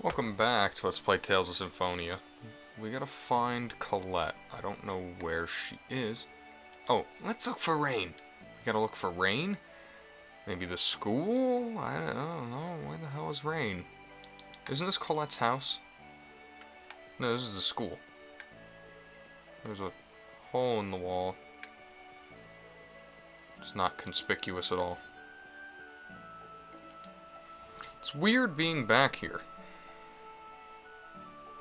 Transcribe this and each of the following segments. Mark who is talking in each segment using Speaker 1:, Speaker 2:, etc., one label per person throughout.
Speaker 1: Welcome back to Let's Play Tales of Symphonia. We gotta find Colette. I don't know where she is. Oh, let's look for Rain. We gotta look for Rain? Maybe the school? I don't know. Where the hell is Rain? Isn't this Colette's house? No, this is the school. There's a hole in the wall. It's not conspicuous at all. It's weird being back here.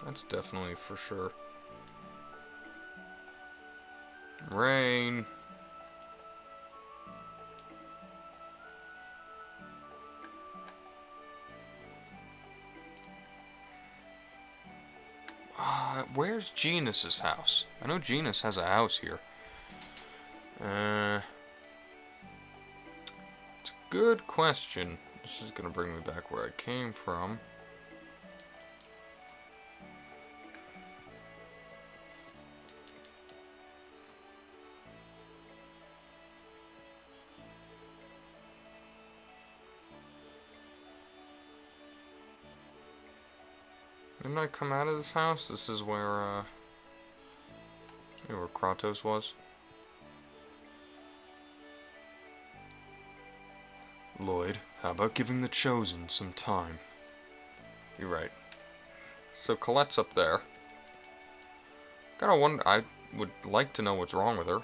Speaker 1: That's definitely for sure. Rain. Where's Genus's house? I know Genus has a house here. It's a good question. This is gonna bring me back where I came from. Didn't I come out of this house? This is where Kratos was. Lloyd, how about giving the Chosen some time? You're right. So Colette's up there. Gotta wonder, I would like to know what's wrong with her.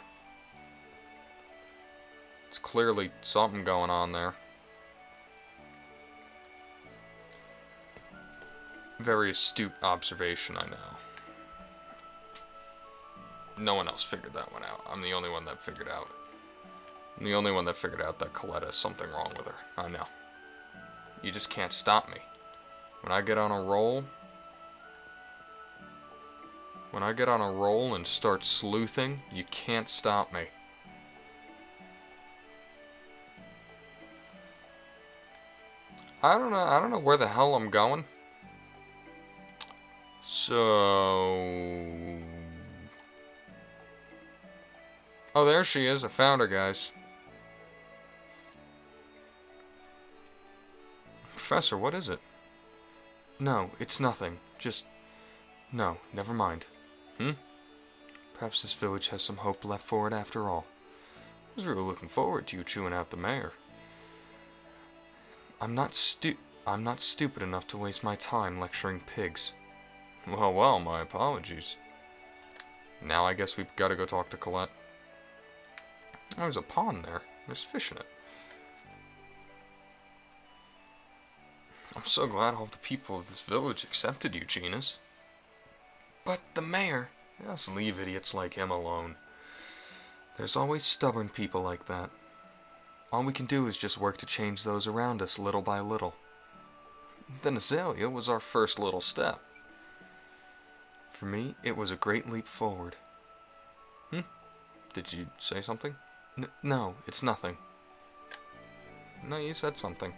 Speaker 1: It's clearly something going on there. Very astute observation, I know. No one else figured that one out. I'm the only one that figured out. I'm the only one that figured out that Colette has something wrong with her. I know. You just can't stop me. When I get on a roll... When I get on a roll and start sleuthing, you can't stop me. I don't know where the hell I'm going. So... Oh, there she is. I found her, guys. Professor, what is it? No, it's nothing. Just... No, never mind. Perhaps this village has some hope left for it after all. I was really looking forward to you chewing out the mayor. I'm not stupid enough to waste my time lecturing pigs. Well, my apologies. Now I guess we've got to go talk to Colette. Oh, there's a pond there. There's fish in it. I'm so glad all the people of this village accepted you, Genus. But the mayor... Just leave idiots like him alone. There's always stubborn people like that. All we can do is just work to change those around us little by little. Then Azalea was our first little step. For me, it was a great leap forward. Did you say something? No, it's nothing. No, you said something.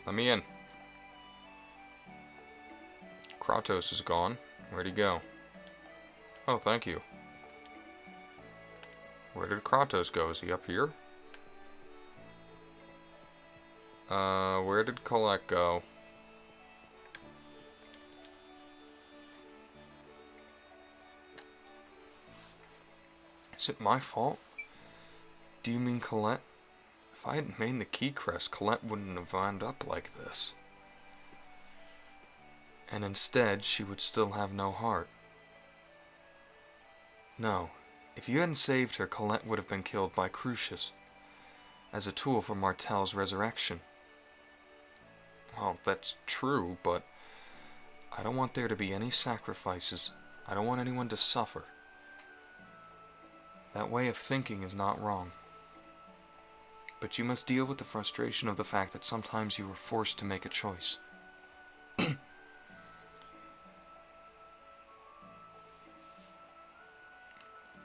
Speaker 1: Let me in. Kratos is gone. Where'd he go? Oh, thank you. Where did Kratos go? Is he up here? Where did Colette go? Is it my fault? Do you mean Colette? If I hadn't made the key crest, Colette wouldn't have wound up like this. And instead, she would still have no heart. No, if you hadn't saved her, Colette would have been killed by Crucius, as a tool for Martel's resurrection. Well, that's true, but I don't want there to be any sacrifices. I don't want anyone to suffer. That way of thinking is not wrong. But you must deal with the frustration of the fact that sometimes you are forced to make a choice.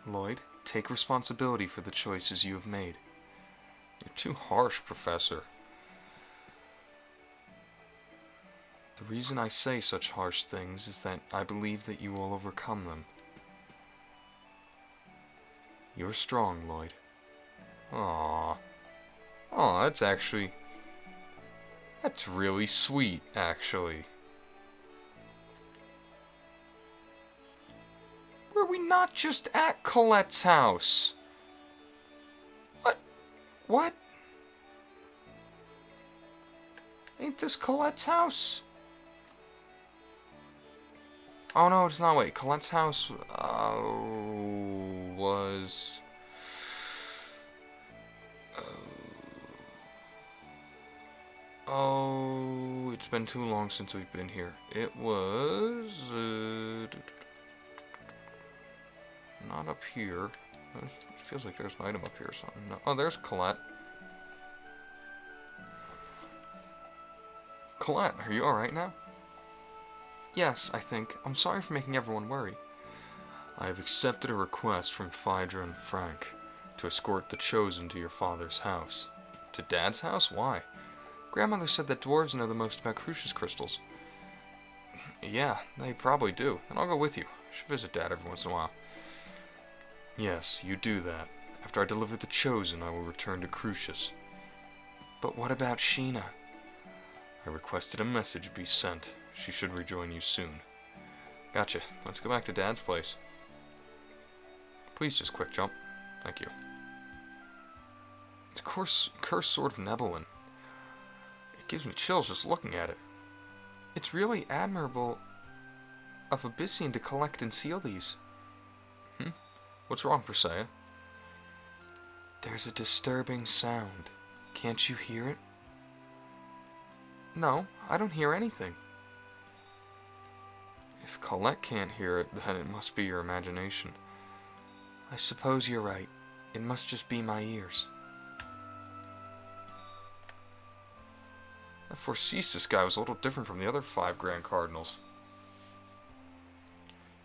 Speaker 1: Lloyd, take responsibility for the choices you have made. You're too harsh, Professor. The reason I say such harsh things is that I believe that you will overcome them. You're strong, Lloyd. Aww. Aw, that's really sweet, actually. Were we not just at Colette's house? What? Ain't this Colette's house? Oh no, it's not. Wait, Colette's house was... Oh, it's been too long since we've been here. It was... not up here. It feels like there's an item up here or something. No. Oh, there's Colette. Colette, are you alright now? Yes, I think. I'm sorry for making everyone worry. I have accepted a request from Phaedra and Frank to escort the Chosen to your father's house. To Dad's house? Why? Grandmother said that dwarves know the most about Crucius crystals. Yeah, they probably do, and I'll go with you. I should visit Dad every once in a while. Yes, you do that. After I deliver the Chosen, I will return to Crucius. But what about Sheena? I requested a message be sent. She should rejoin you soon. Gotcha. Let's go back to Dad's place. Please just quick jump. Thank you. It's a cursed sword of Nebelin. It gives me chills just looking at it. It's really admirable of Abyssian to collect and seal these. What's wrong, Persea? There's a disturbing sound. Can't you hear it? No, I don't hear anything. If Colette can't hear it, then it must be your imagination. I suppose you're right. It must just be my ears. That Forsythus guy was a little different from the other 5 Grand Cardinals.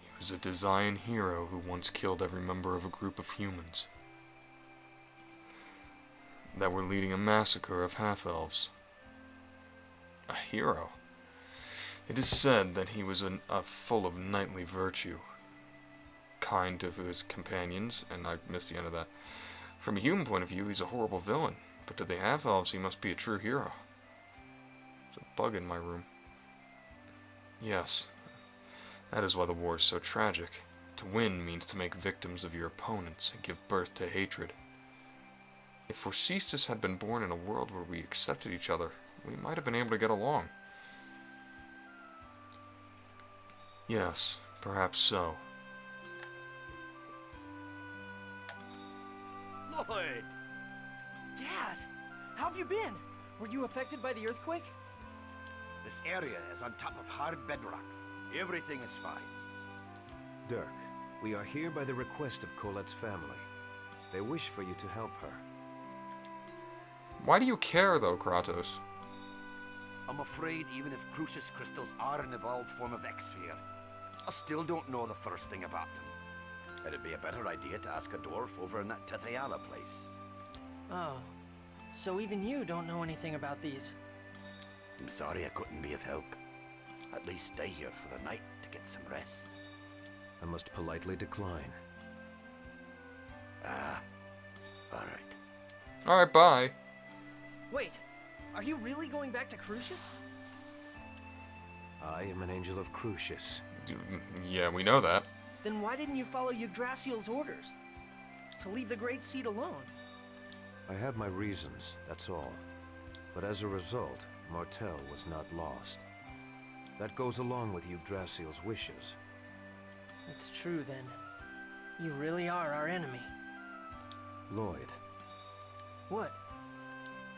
Speaker 1: He was a Desian hero who once killed every member of a group of humans that were leading a massacre of half-elves. A hero. It is said that he was full of knightly virtue, kind to his companions, and I missed the end of that. From a human point of view, he's a horrible villain, but to the half-elves, he must be a true hero. There's a bug in my room. Yes, that is why the war is so tragic. To win means to make victims of your opponents and give birth to hatred. If Forsythus had been born in a world where we accepted each other, we might have been able to get along. Yes, perhaps so.
Speaker 2: Lloyd!
Speaker 3: Dad, how have you been? Were you affected by the earthquake?
Speaker 2: This area is on top of hard bedrock. Everything is fine.
Speaker 4: Dirk, we are here by the request of Colette's family. They wish for you to help her.
Speaker 1: Why do you care, though, Kratos?
Speaker 2: I'm afraid even if Crucius crystals are an evolved form of X-Sphere, I still don't know the first thing about them. It'd be a better idea to ask a dwarf over in that Tithiala place.
Speaker 3: Oh, so even you don't know anything about these?
Speaker 2: I'm sorry I couldn't be of help. At least stay here for the night to get some rest.
Speaker 4: I must politely decline.
Speaker 2: Ah, alright.
Speaker 1: Alright, bye.
Speaker 3: Wait, are you really going back to Crucius?
Speaker 4: I am an angel of Crucius.
Speaker 1: Yeah, we know that.
Speaker 3: Then why didn't you follow Yggdrasil's orders? To leave the Great Seat alone?
Speaker 4: I have my reasons, that's all. But as a result, Martel was not lost. That goes along with Yggdrasil's wishes.
Speaker 3: It's true then. You really are our enemy.
Speaker 4: Lloyd,
Speaker 3: What?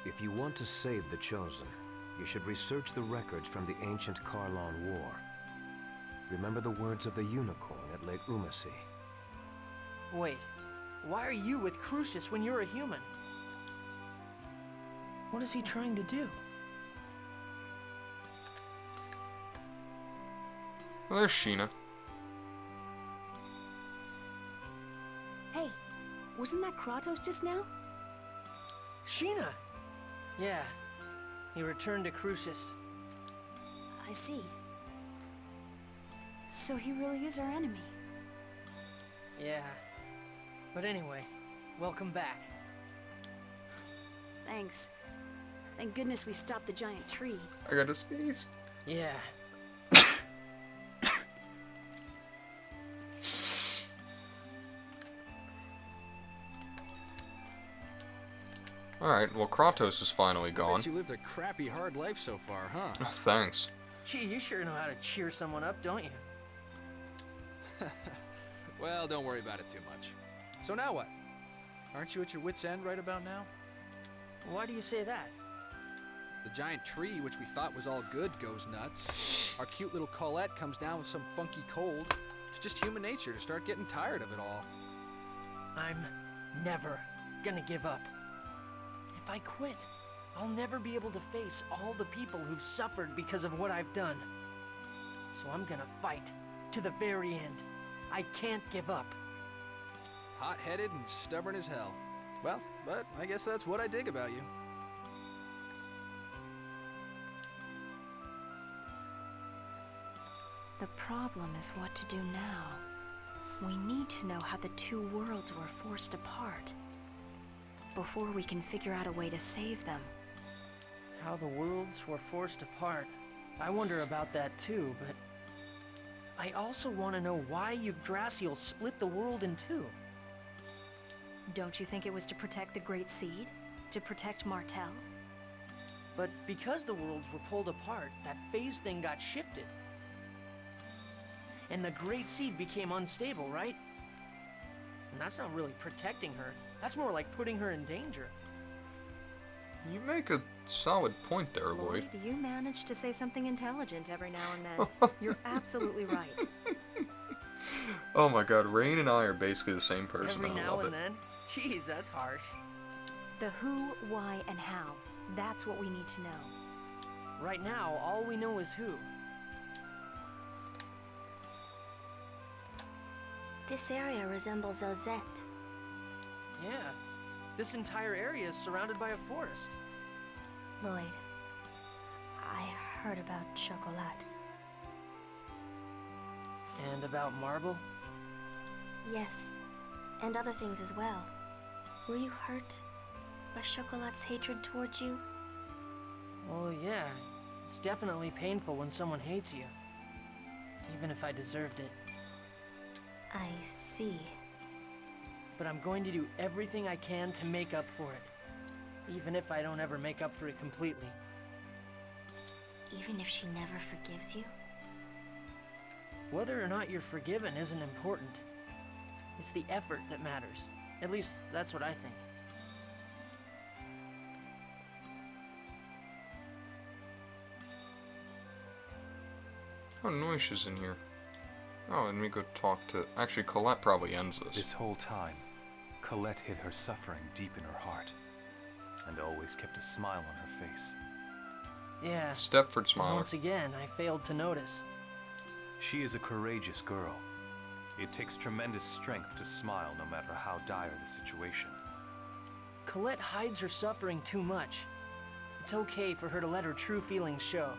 Speaker 4: if you want to save the Chosen, you should research the records from the ancient Karlon War. Remember the words of the unicorn at Lake Umasi.
Speaker 3: Wait, why are you with Crucius when you're a human? What is he trying to do?
Speaker 1: Well, there's Sheena.
Speaker 5: Hey, wasn't that Kratos just now?
Speaker 3: Sheena! Yeah, he returned to Crucius.
Speaker 5: I see. So he really is our enemy.
Speaker 3: Yeah. But anyway, welcome back.
Speaker 5: Thanks. Thank goodness we stopped the giant tree.
Speaker 1: I gotta sneeze.
Speaker 3: Yeah.
Speaker 1: Alright, well, Kratos is finally gone.
Speaker 6: Bet you lived a crappy, hard life so far, huh?
Speaker 1: Oh, thanks.
Speaker 3: Gee, you sure know how to cheer someone up, don't you?
Speaker 6: Well, don't worry about it too much. So now what? Aren't you at your wit's end right about now?
Speaker 3: Why do you say that?
Speaker 6: The giant tree, which we thought was all good, goes nuts. Our cute little Colette comes down with some funky cold. It's just human nature to start getting tired of it all.
Speaker 3: I'm never gonna give up. If I quit, I'll never be able to face all the people who've suffered because of what I've done. So I'm gonna fight to the very end. I can't give up.
Speaker 6: Hot-headed and stubborn as hell. Well, but I guess that's what I dig about you.
Speaker 5: The problem is what to do now. We need to know how the two worlds were forced apart before we can figure out a way to save them.
Speaker 3: How the worlds were forced apart. I wonder about that too, but I also want to know why Yggdrasil split the world in two.
Speaker 5: Don't you think it was to protect the Great Seed? To protect Martel?
Speaker 3: But because the worlds were pulled apart, that phase thing got shifted. And the Great Seed became unstable, right? And that's not really protecting her. That's more like putting her in danger.
Speaker 1: You make a solid point there, Lloyd.
Speaker 5: You manage to say something intelligent every now and then. You're absolutely right.
Speaker 1: Oh my god, Rain and I are basically the same person.
Speaker 3: Every
Speaker 1: I
Speaker 3: now
Speaker 1: love
Speaker 3: and
Speaker 1: it.
Speaker 3: then? Jeez, that's harsh.
Speaker 5: The who, why, and how. That's what we need to know.
Speaker 3: Right now, all we know is who.
Speaker 7: This area resembles Ozette.
Speaker 3: Yeah. This entire area is surrounded by a forest.
Speaker 7: Lloyd, I heard about Chocolat.
Speaker 3: And about Marble?
Speaker 7: Yes, and other things as well. Were you hurt by Chocolat's hatred towards you?
Speaker 3: Well, yeah. It's definitely painful when someone hates you. Even if I deserved it.
Speaker 7: I see.
Speaker 3: But I'm going to do everything I can to make up for it. Even if I don't ever make up for it completely.
Speaker 7: Even if she never forgives you?
Speaker 3: Whether or not you're forgiven isn't important. It's the effort that matters. At least, that's what I think.
Speaker 1: Oh, Noish is in here. Oh, let me go talk to... Actually, Colette probably ends this.
Speaker 4: This whole time, Colette hid her suffering deep in her heart, and always kept a smile on her face.
Speaker 3: Yeah.
Speaker 1: Stepford
Speaker 3: And
Speaker 1: Smiler.
Speaker 3: once again, I failed to notice.
Speaker 4: She is a courageous girl. It takes tremendous strength to smile no matter how dire the situation.
Speaker 3: Colette hides her suffering too much. It's okay for her to let her true feelings show.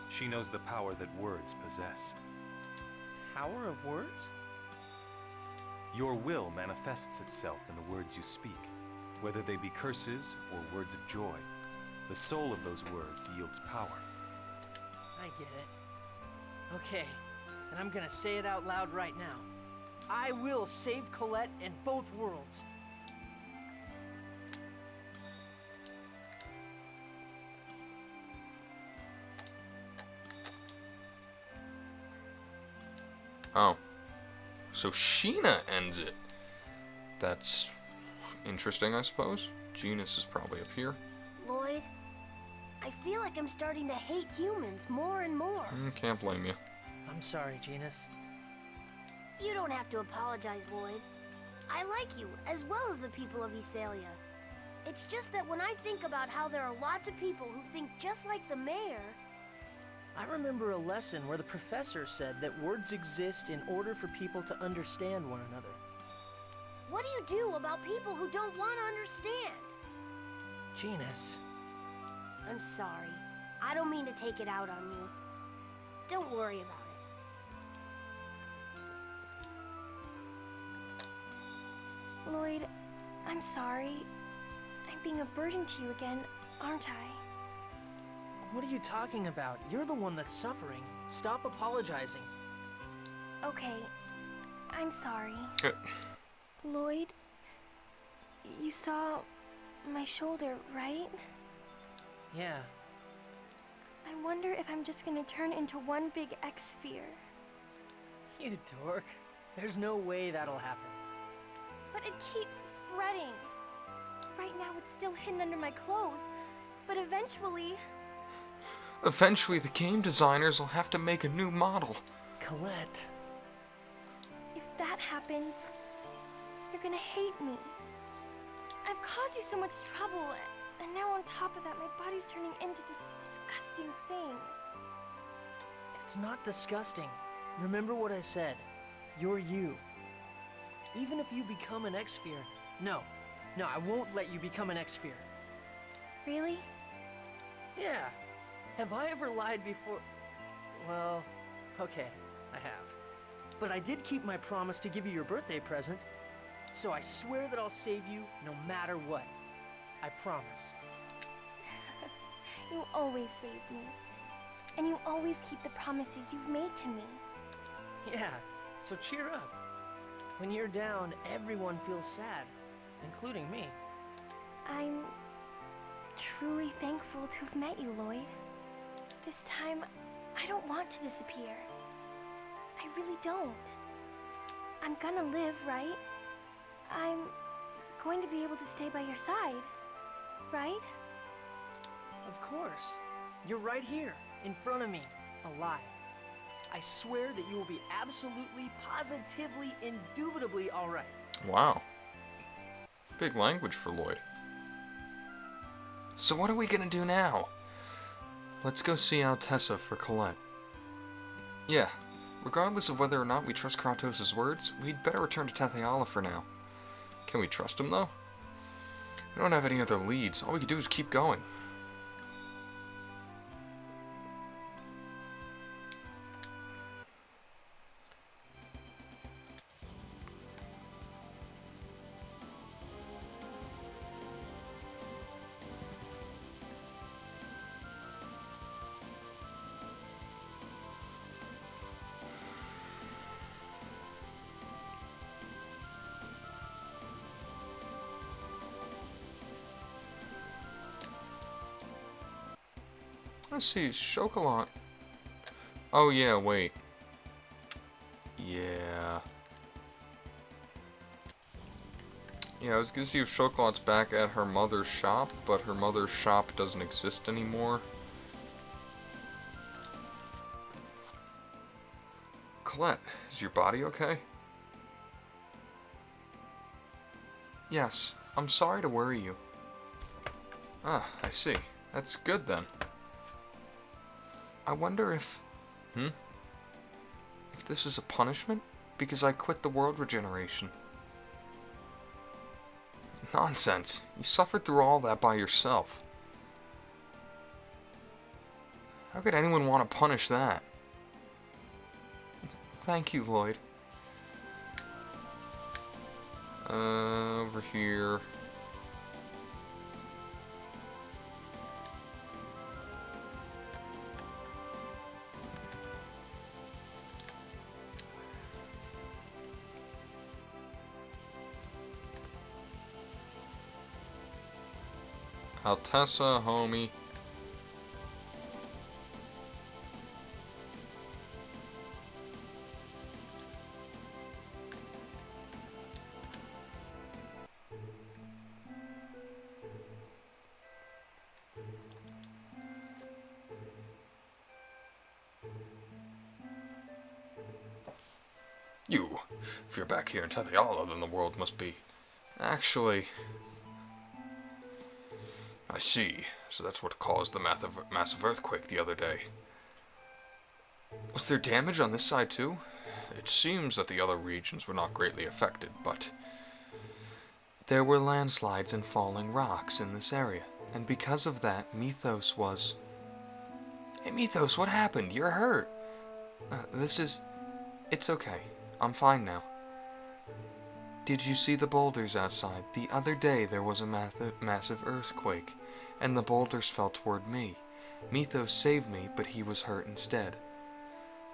Speaker 4: She knows the power that words possess.
Speaker 3: Power of words?
Speaker 4: Your will manifests itself in the words you speak, whether they be curses or words of joy. The soul of those words yields power.
Speaker 3: I get it. Okay, and I'm gonna say it out loud right now. I will save Colette and both worlds.
Speaker 1: Oh. So Sheena ends it. That's interesting, I suppose. Genus is probably up here.
Speaker 7: Lloyd, I feel like I'm starting to hate humans more and more.
Speaker 1: Can't blame you.
Speaker 3: I'm sorry, Genus.
Speaker 7: You don't have to apologize, Lloyd. I like you, as well as the people of Esalia. It's just that when I think about how there are lots of people who think just like the mayor...
Speaker 3: I remember a lesson where the professor said that words exist in order for people to understand one another.
Speaker 7: What do you do about people who don't want to understand?
Speaker 3: Genus.
Speaker 7: I'm sorry. I don't mean to take it out on you. Don't worry about it.
Speaker 8: Lloyd, I'm sorry. I'm being a burden to you again, aren't I?
Speaker 3: What are you talking about? You're the one that's suffering. Stop apologizing.
Speaker 8: Okay, I'm sorry.
Speaker 1: Uh.
Speaker 8: Lloyd, you saw my shoulder, right?
Speaker 3: Yeah.
Speaker 8: I wonder if I'm just gonna turn into one big X-sphere.
Speaker 3: You dork. There's no way that'll happen.
Speaker 8: But it keeps spreading. Right now it's still hidden under my clothes, but eventually...
Speaker 1: Eventually, the game designers will have to make a new model.
Speaker 3: Colette.
Speaker 8: If that happens, you're gonna hate me. I've caused you so much trouble, and now on top of that, my body's turning into this disgusting thing.
Speaker 3: It's not disgusting. Remember what I said. You're you. Even if you become an X-sphere. No, I won't let you become an X-sphere.
Speaker 8: Really?
Speaker 3: Yeah. Have I ever lied before? Well, okay, I have. But I did keep my promise to give you your birthday present. So I swear that I'll save you no matter what. I promise.
Speaker 8: You always save me. And you always keep the promises you've made to me.
Speaker 3: Yeah, so cheer up. When you're down, everyone feels sad, including me.
Speaker 8: I'm truly thankful to have met you, Lloyd. This time, I don't want to disappear. I really don't. I'm gonna live, right? I'm going to be able to stay by your side, right?
Speaker 3: Of course. You're right here, in front of me, alive. I swear that you will be absolutely, positively, indubitably all right.
Speaker 1: Wow. Big language for Lloyd. So what are we gonna do now? Let's go see Altessa for Colette. Yeah, regardless of whether or not we trust Kratos' words, we'd better return to Tetheala for now. Can we trust him, though? We don't have any other leads. All we can do is keep going. Let's see, Chocolat. Oh yeah, wait. Yeah. Yeah, I was gonna see if Chocolat's back at her mother's shop, but her mother's shop doesn't exist anymore. Colette, is your body okay? Yes, I'm sorry to worry you. Ah, I see. That's good then. I wonder if... If this is a punishment? Because I quit the world regeneration. Nonsense. You suffered through all that by yourself. How could anyone want to punish that? Thank you, Lloyd. Over here. Altessa, homie. You. If you're back here in Tetheala, then the world must be... Actually... I see. So that's what caused the massive earthquake the other day. Was there damage on this side too? It seems that the other regions were not greatly affected, but... There were landslides and falling rocks in this area, and because of that, Mythos was... Hey Mythos, what happened? You're hurt. It's okay. I'm fine now. Did you see the boulders outside? The other day there was a massive earthquake, and the boulders fell toward me. Mythos saved me, but he was hurt instead.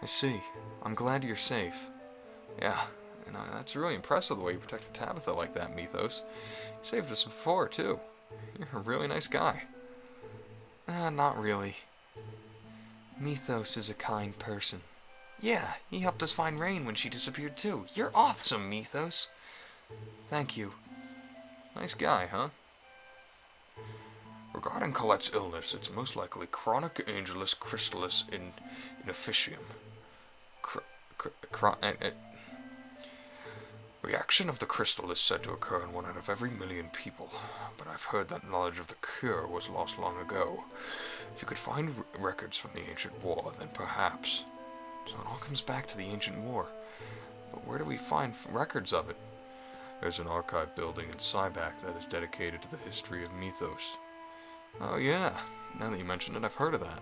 Speaker 1: I see. I'm glad you're safe. Yeah, and that's really impressive the way you protected Tabitha like that, Mythos. You saved us before, too. You're a really nice guy. Not really. Mythos is a kind person. Yeah, he helped us find Rain when she disappeared, too. You're awesome, Mythos. Thank you. Nice guy, huh? Regarding Colette's illness, it's most likely chronic Angelus Crystallis inefficium. Reaction of the crystal is said to occur in 1 out of every 1,000,000 people, but I've heard that knowledge of the cure was lost long ago. If you could find records from the ancient war, then perhaps. So it all comes back to the ancient war. But where do we find records of it? There's an archive building in Cybac that is dedicated to the history of Mythos. Oh yeah, now that you mention it, I've heard of that.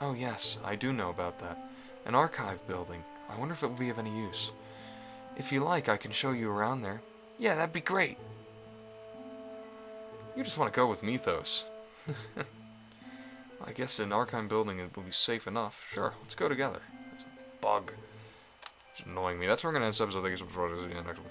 Speaker 1: Oh yes, I do know about that. An archive building. I wonder if it will be of any use. If you like, I can show you around there. Yeah, that'd be great. You just want to go with Mythos. I guess an archive building will be safe enough. Sure, let's go together. It's a bug. It's annoying me. That's where we're going to end this episode. Thank you so much for watching. See you next one.